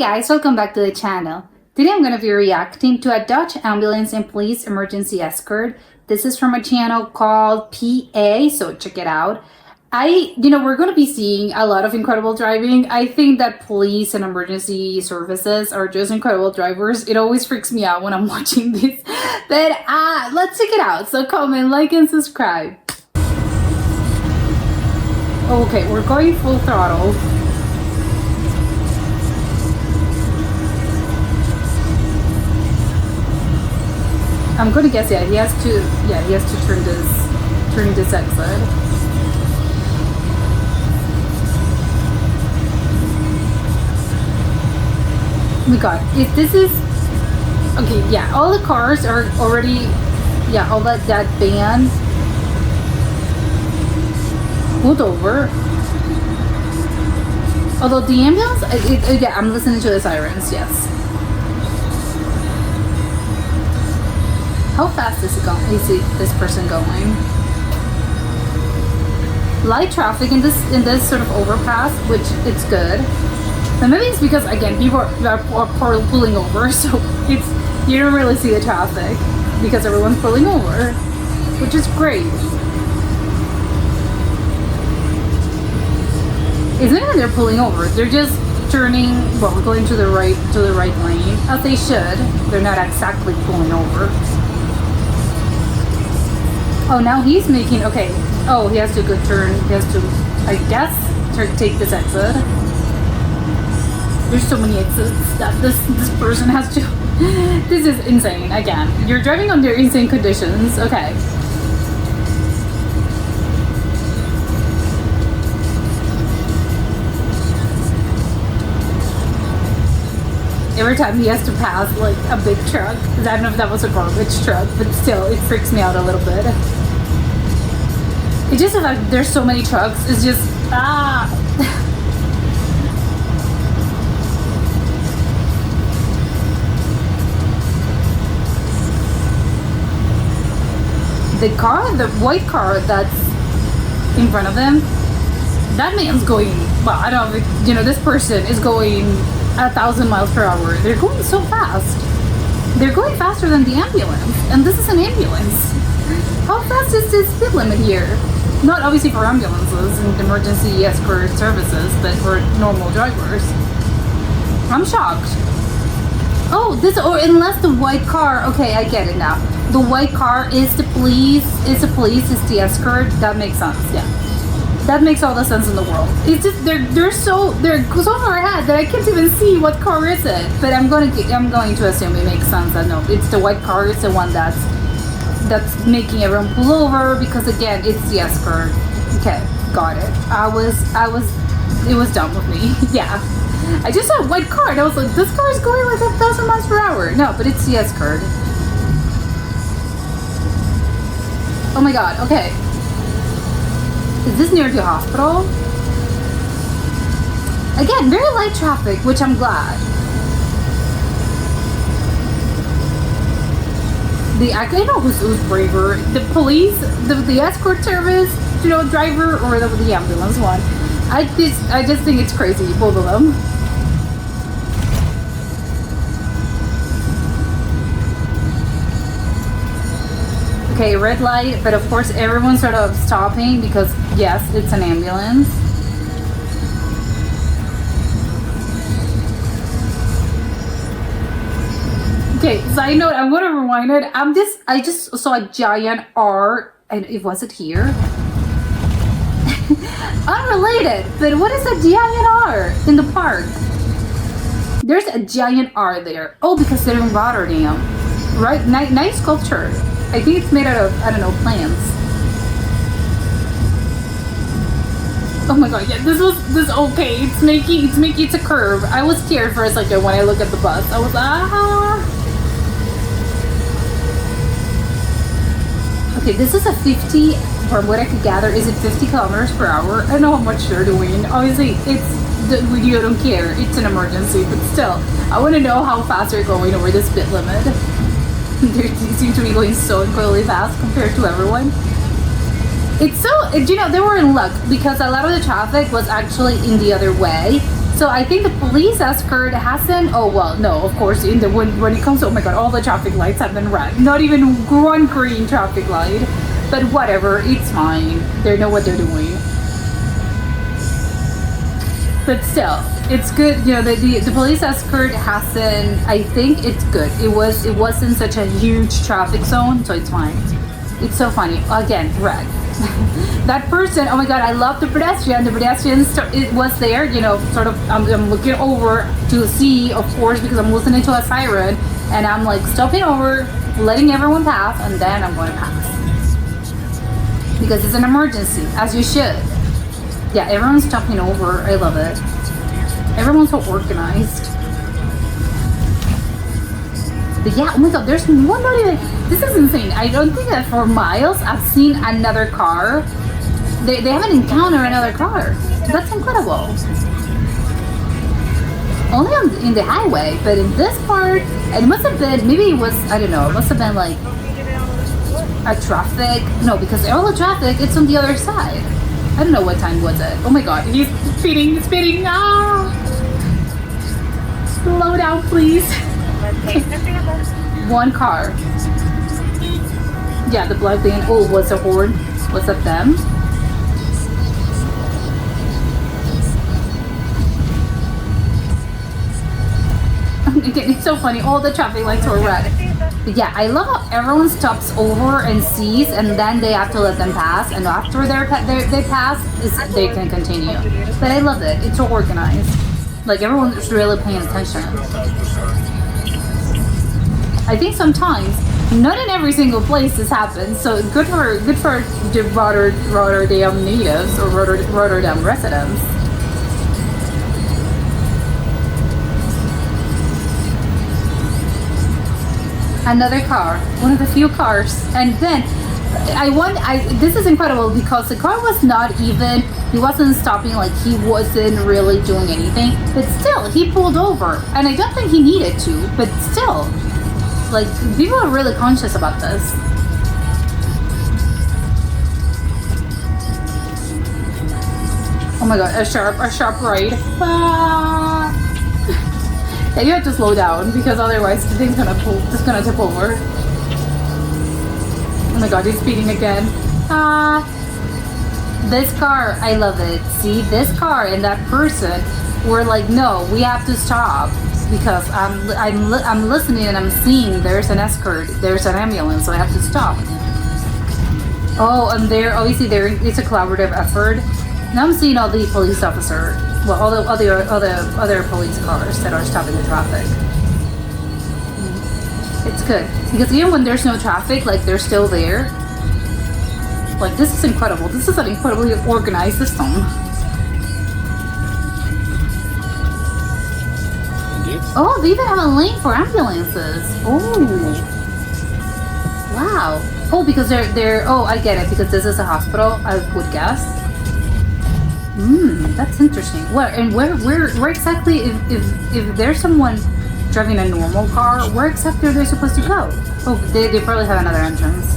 guys, welcome back to the channel. Today I'm going to be reacting to a Dutch ambulance and police emergency escort. This is from a channel called PA, so check it out. We're going to be seeing a lot of incredible driving. I think that police and emergency services are just incredible drivers. It always freaks me out when I'm watching this. But let's check it out. So comment, like, and subscribe. Okay, we're going full throttle. I'm gonna guess, he has to turn this exit. Oh my god, if this is okay, yeah, all the cars are already, all that van pulled over. Although the ambulance, I'm listening to the sirens, yes. How fast is it going? Is this person going? Light traffic in this sort of overpass, which it's good. But maybe it's because, again, people are pulling over, so you don't really see the traffic because everyone's pulling over, which is great. It's not even they're pulling over; they're just turning, going to the right lane, as they should. They're not exactly pulling over. Oh, now he's making, okay. Oh, he has to go turn. He has to, I guess, take this exit. There's so many exits that this person has to. This is insane. Again, you're driving under insane conditions. Okay. Every time he has to pass like a big truck, I don't know if that was a garbage truck, but still, it freaks me out a little bit. It just like there's so many trucks. It's just the white car that's in front of them. That man's going. Well, I don't know. This person is going 1,000 miles per hour. They're going so fast. They're going faster than the ambulance, and this is an ambulance. How fast is this speed limit here? Not obviously for ambulances and emergency escort services, but for normal drivers. I'm shocked. Unless the white car, okay, I get it now. The white car is the police, is the escort. That makes sense, yeah. That makes all the sense in the world. It's just they're so far ahead that I can't even see what car is it. But I'm going to assume it makes sense that no, it's the white car. It's the one that's making everyone pull over because again, it's the escort. Okay, got it. It was done with me. Yeah, I just saw a white car and I was like, this car is going like 1,000 miles per hour. No, but it's the escort. Oh my god. Okay. Is this near the hospital? Again, very light traffic, which I'm glad. I don't know who's braver, the police, the escort service, driver, or the ambulance one. I just think it's crazy, both of them. Okay, red light, but of course everyone's sort of stopping because yes, it's an ambulance. Okay, side note, I'm gonna rewind it. I just saw a giant R, and was it here? Unrelated, but what is a giant R in the park? There's a giant R there. Oh, because they're in Rotterdam, right? Nice sculpture. I think it's made out of, I don't know, plants. Oh my god, yeah, this okay. It's a curve. I was scared for a second when I looked at the bus. I was Okay, this is a 50, from what I could gather, is it 50 kilometers per hour? I don't know how much they're doing. Obviously, you don't care. It's an emergency, but still, I want to know how fast they're going over the speed limit. They seem to be going so incredibly fast compared to everyone. It's so, they were in luck because a lot of the traffic was actually in the other way. So I think the police escort hasn't. Oh well, no, of course. In the when it comes to, oh my god, all the traffic lights have been red. Not even one green traffic light. But whatever, it's fine. They know what they're doing. But still, it's good. You know, the police escort hasn't. I think it's good. It wasn't such a huge traffic zone, so it's fine. It's so funny. Again, red. That person, oh my god, I love the pedestrian. The pedestrian it was there, you know, sort of. I'm looking over to see, of course, because I'm listening to a siren, and I'm like stopping over, letting everyone pass, and then I'm going to pass because it's an emergency, as you should. Yeah, everyone's stopping over. I love it. Everyone's so organized. But yeah, oh my god, there's one not even. This is insane. I don't think that for miles I've seen another car. They haven't encountered another car. That's incredible. Only in the highway, but in this part, it must have been, maybe it was, I don't know, it must have been like a traffic. No, because all the traffic, it's on the other side. I don't know what time was it. Oh my god, he's speeding. Ah! Slow down, please. One car. Yeah, the black van. Oh, what's a horn? Was that them? Again, it's so funny. All the traffic lights were red. But yeah, I love how everyone stops over and sees, and then they have to let them pass. And after they pass, they can continue. But I love it. It's so organized. Like everyone's really paying attention. I think sometimes, not in every single place this happens. So good for the Rotterdam natives or Rotterdam residents. Another car, one of the few cars, and then this is incredible because the car was not even, he wasn't stopping, like he wasn't really doing anything, but still he pulled over, and I don't think he needed to, but still, like people are really conscious about this. Oh my god, a sharp right. Ah. Yeah, you have to slow down because otherwise the thing's gonna tip over. Oh my god, he's speeding again. This car, I love it. See, this car and that person were like, no, we have to stop because I'm listening and I'm seeing there's an escort, there's an ambulance, so I have to stop. Oh, and there, obviously it's a collaborative effort. Now I'm seeing all the police officers. Well, all the other police cars that are stopping the traffic. It's good because even when there's no traffic, like they're still there. Like this is incredible. This is an incredibly organized system. Oh, they even have a lane for ambulances. Oh, wow. Oh, because they're. Oh, I get it. Because this is a hospital, I would guess. That's interesting. Where exactly, if there's someone driving a normal car, where exactly are they supposed to go? Oh, they probably have another entrance.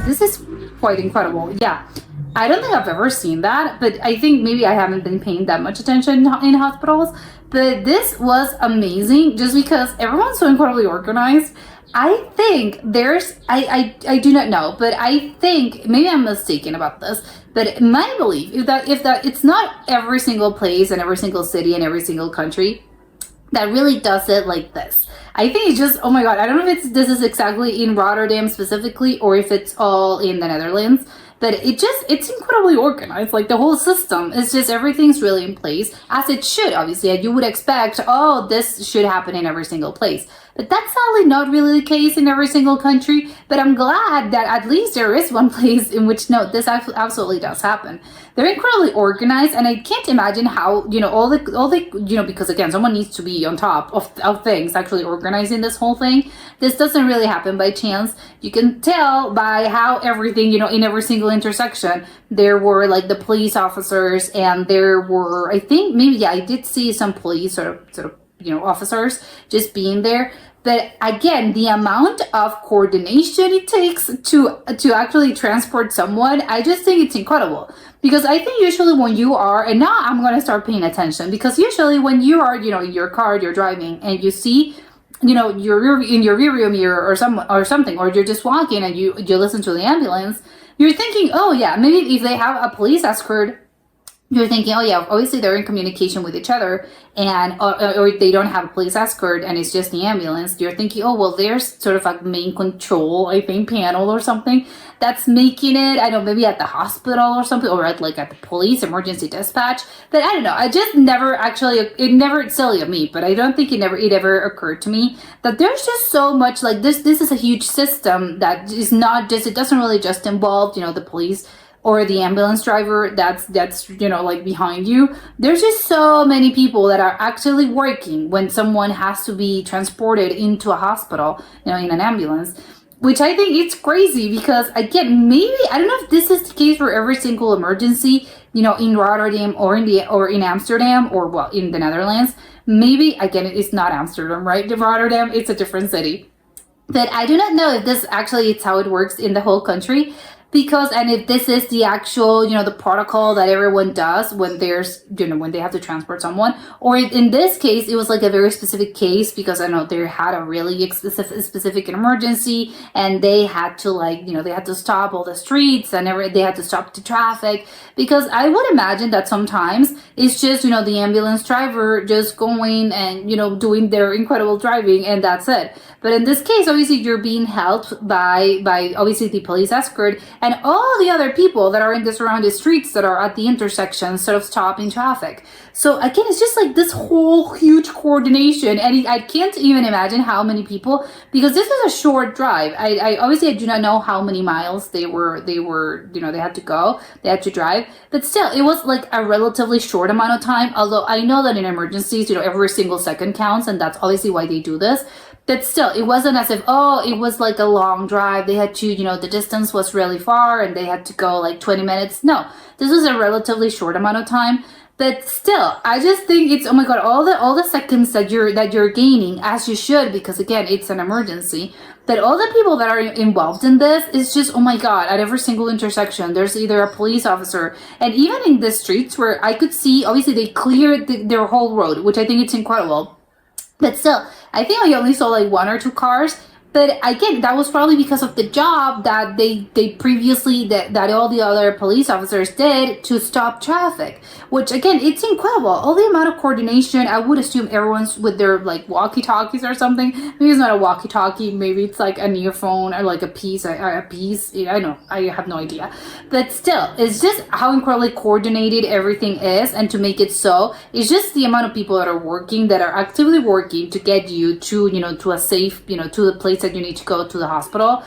This is quite incredible. Yeah, I don't think I've ever seen that, but I think maybe I haven't been paying that much attention in hospitals. But this was amazing just because everyone's so incredibly organized. I think I do not know, but I think maybe I'm mistaken about this, but my belief is that if it's not every single place and every single city and every single country that really does it like this. I think it's just, oh my god, I don't know if this is exactly in Rotterdam specifically or if it's all in the Netherlands, but it's incredibly organized. Like the whole system is just, everything's really in place as it should, obviously. You would expect, oh, this should happen in every single place. But that's sadly not really the case in every single country. But I'm glad that at least there is one place in which, no, this absolutely does happen. They're incredibly organized, and I can't imagine how, all the because again, someone needs to be on top of things, actually organizing this whole thing. This doesn't really happen by chance. You can tell by how everything, in every single intersection, there were like the police officers, and there were, I think maybe, yeah, I did see some police sort of officers just being there. But again, the amount of coordination it takes to actually transport someone, I just think it's incredible. Because I think usually when you are, and now I'm going to start paying attention, because usually when you are, in your car, you're driving and you see, you're in your rear view mirror or something, or you're just walking and you listen to the ambulance, you're thinking, oh yeah, maybe if they have a police escort, you're thinking, oh yeah, obviously they're in communication with each other, and or they don't have a police escort and it's just the ambulance. You're thinking, oh well, there's sort of like main control, I think, panel or something that's making it. I don't know, maybe at the hospital or something, or at the police emergency dispatch. But I don't know. I just never it never, it's silly of me, but I don't think it ever occurred to me that there's just so much like this. This is a huge system that is not just, it doesn't really just involve, the police or the ambulance driver that's behind you. There's just so many people that are actually working when someone has to be transported into a hospital, in an ambulance, which I think it's crazy, because again, maybe, I don't know if this is the case for every single emergency, in Rotterdam or in Amsterdam, or well, in the Netherlands. Maybe, again, it's not Amsterdam, right? Rotterdam, it's a different city. But I do not know if this actually is how it works in the whole country. Because, and if this is the actual, the protocol that everyone does when there's, when they have to transport someone, or in this case, it was like a very specific case, because I know they had a really specific emergency, and they had to they had to stop all the streets and they had to stop the traffic, because I would imagine that sometimes it's just, the ambulance driver just going and, doing their incredible driving, and that's it. But in this case, obviously, you're being helped by obviously the police escort and all the other people that are in the surrounding streets that are at the intersection, sort of stopping traffic. So again, it's just like this whole huge coordination, and I can't even imagine how many people, because this is a short drive. I obviously, I do not know how many miles they had to go, they had to drive, but still, it was like a relatively short amount of time. Although I know that in emergencies, every single second counts, and that's obviously why they do this. But still, it wasn't as if, it was like a long drive. They had to, the distance was really far and they had to go like 20 minutes. No, this was a relatively short amount of time. But still, I just think it's, oh my God, all the seconds that you're gaining, as you should, because again, it's an emergency. But all the people that are involved in this is just, oh my God, at every single intersection, there's either a police officer. And even in the streets where I could see, obviously they cleared their whole road, which I think it's incredible. But still, I think I only saw like one or two cars. But again, that was probably because of the job that they previously, that all the other police officers did to stop traffic. Which again, it's incredible. All the amount of coordination. I would assume everyone's with their like walkie-talkies or something. Maybe it's not a walkie-talkie. Maybe it's like an earphone or like a piece. I know. I have no idea. But still, it's just how incredibly coordinated everything is. And to make it so, it's just the amount of people that are working, that are actively working to get you to, to a safe, to the place that you need to go to the hospital.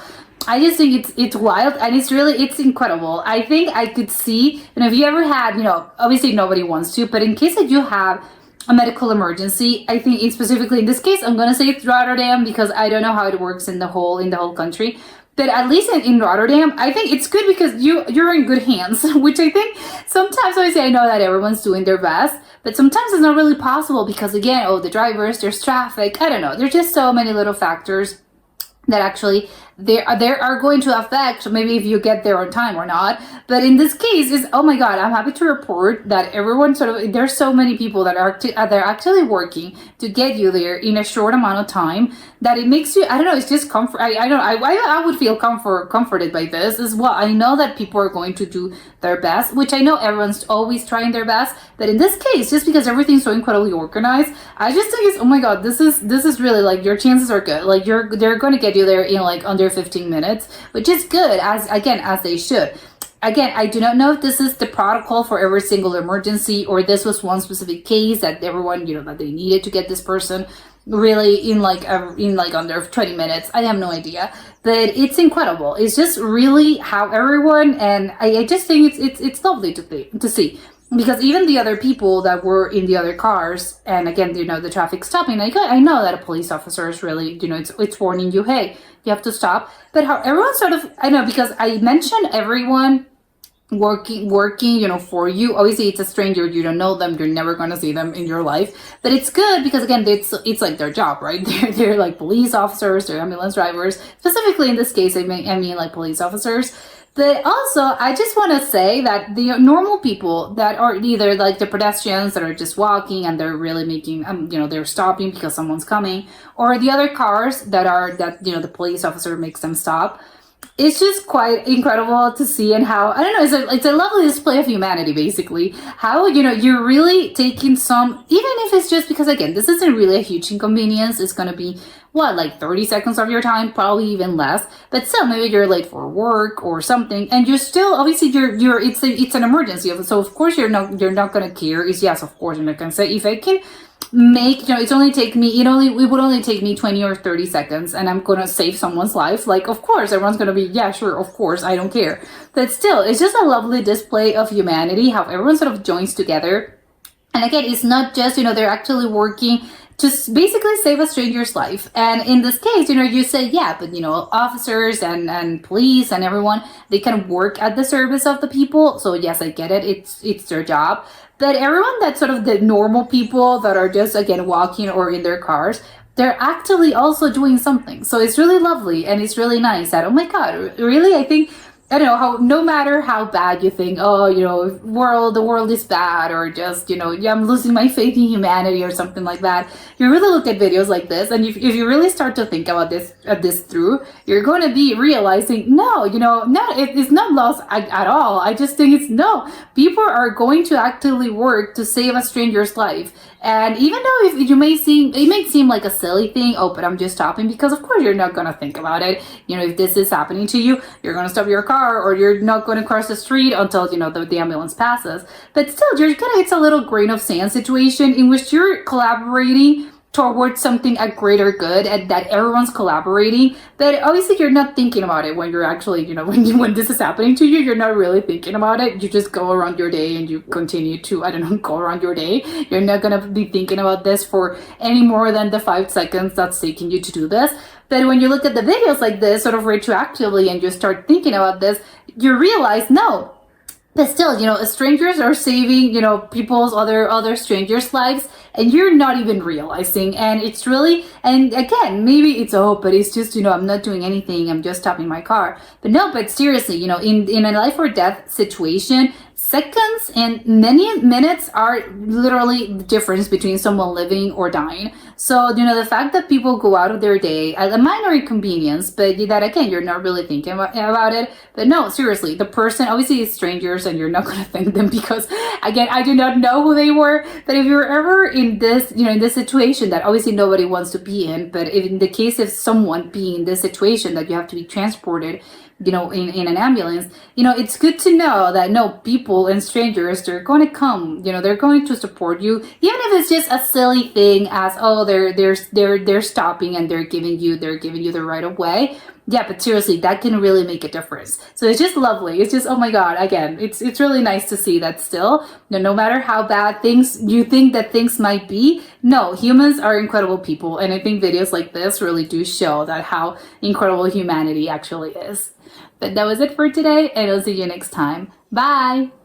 I just think it's wild, and it's incredible. I think I could see, if you ever had, obviously nobody wants to, but in case that you have a medical emergency, I think specifically in this case, I'm gonna say it's Rotterdam, because I don't know how it works in the whole country. But at least in Rotterdam, I think it's good because you're in good hands, which I think sometimes, obviously I know that everyone's doing their best, but sometimes it's not really possible because again, the drivers, there's traffic, I don't know, there's just so many little factors that actually they are going to affect maybe if you get there on time or not. But in this case, is oh my God, I'm happy to report that everyone there's so many people that are they're actually working to get you there in a short amount of time, that it makes you, I don't know, it's just comfort. I would feel comforted by this as well. I know that people are going to do their best, which I know everyone's always trying their best, but in this case, just because everything's so incredibly organized, I just think it's, oh my God, this is really like, your chances are good. Like they're going to get you there in like under 15 minutes, which is good, as they should. Again, I do not know if this is the protocol for every single emergency, or this was one specific case that everyone, that they needed to get this person really in like under 20 minutes. I have no idea, but it's incredible. It's just really how everyone, and I just think it's lovely to see. Because even the other people that were in the other cars, and again, the traffic stopping, I know that a police officer is really, it's warning you, hey, you have to stop. But how everyone sort of, I know, because I mentioned everyone working, for you. Obviously, it's a stranger, you don't know them, you're never going to see them in your life. But it's good because, again, it's like their job, right? They're like police officers, they're ambulance drivers. Specifically in this case, I mean like police officers. But also, I just want to say that the normal people that are either like the pedestrians that are just walking and they're really making, they're stopping because someone's coming, or the other cars that the police officer makes them stop. It's just quite incredible to see, and how, I don't know, it's a lovely display of humanity, basically. How, you're really taking some, even if it's just because, again, this isn't really a huge inconvenience. It's going to be, what, like 30 seconds of your time, probably even less. But still, maybe you're late for work or something, and you're still, obviously, it's an emergency. So, of course, you're not going to care. Yes, of course, you're not going to say, if I can make, it would only take me 20 or 30 seconds and I'm gonna save someone's life, like, of course everyone's gonna be, yeah, sure, of course, I don't care. But still, it's just a lovely display of humanity, how everyone sort of joins together. And again, it's not just, they're actually working to basically save a stranger's life. And in this case, you say, yeah, but officers and police and everyone, they can work at the service of the people. So yes, I get it, it's their job. But everyone that's sort of the normal people that are just, again, walking or in their cars, they're actually also doing something. So it's really lovely and it's really nice that, oh my God, really? I think, I don't know, how no matter how bad you think, oh, the world is bad, or just, yeah, I'm losing my faith in humanity or something like that. You really look at videos like this, and if you really start to think about this through, you're going to be realizing, no, it's not lost at all. I just think people are going to actively work to save a stranger's life. And even though it may seem like a silly thing, oh, but I'm just stopping, because of course you're not going to think about it. If this is happening to you, you're going to stop your car, or you're not going to cross the street until, the ambulance passes. But still, it's a little grain of sand situation in which you're collaborating towards something, a greater good, and that everyone's collaborating. But obviously you're not thinking about it when you're actually, when this is happening to you, you're not really thinking about it. You just go around your day and you continue to, go around your day. You're not going to be thinking about this for any more than the 5 seconds that's taking you to do this. But when you look at the videos like this, sort of retroactively, and you start thinking about this, you realize, no, but still, strangers are saving, people's other strangers' lives, and you're not even realizing. And it's really, and again, maybe but it's just, I'm not doing anything, I'm just stopping my car. But no, but seriously, in a life or death situation, seconds and many minutes are literally the difference between someone living or dying. So, the fact that people go out of their day, a minor inconvenience, but that, again, you're not really thinking about it. But no, seriously, the person, obviously it's strangers and you're not going to thank them because, again, I do not know who they were. But if you're ever in this, in this situation that obviously nobody wants to be in, but in the case of someone being in this situation that you have to be transported, in an ambulance, it's good to know that no, people and strangers, they're going to come, they're going to support you, even if it's just a silly thing as, oh, they're stopping and they're giving you the right of way. Yeah, but seriously, that can really make a difference. So it's just lovely. It's just, oh my God, again, it's really nice to see that still, no matter how bad things you think that things might be, no, humans are incredible people. And I think videos like this really do show that how incredible humanity actually is. But that was it for today, and I'll see you next time. Bye!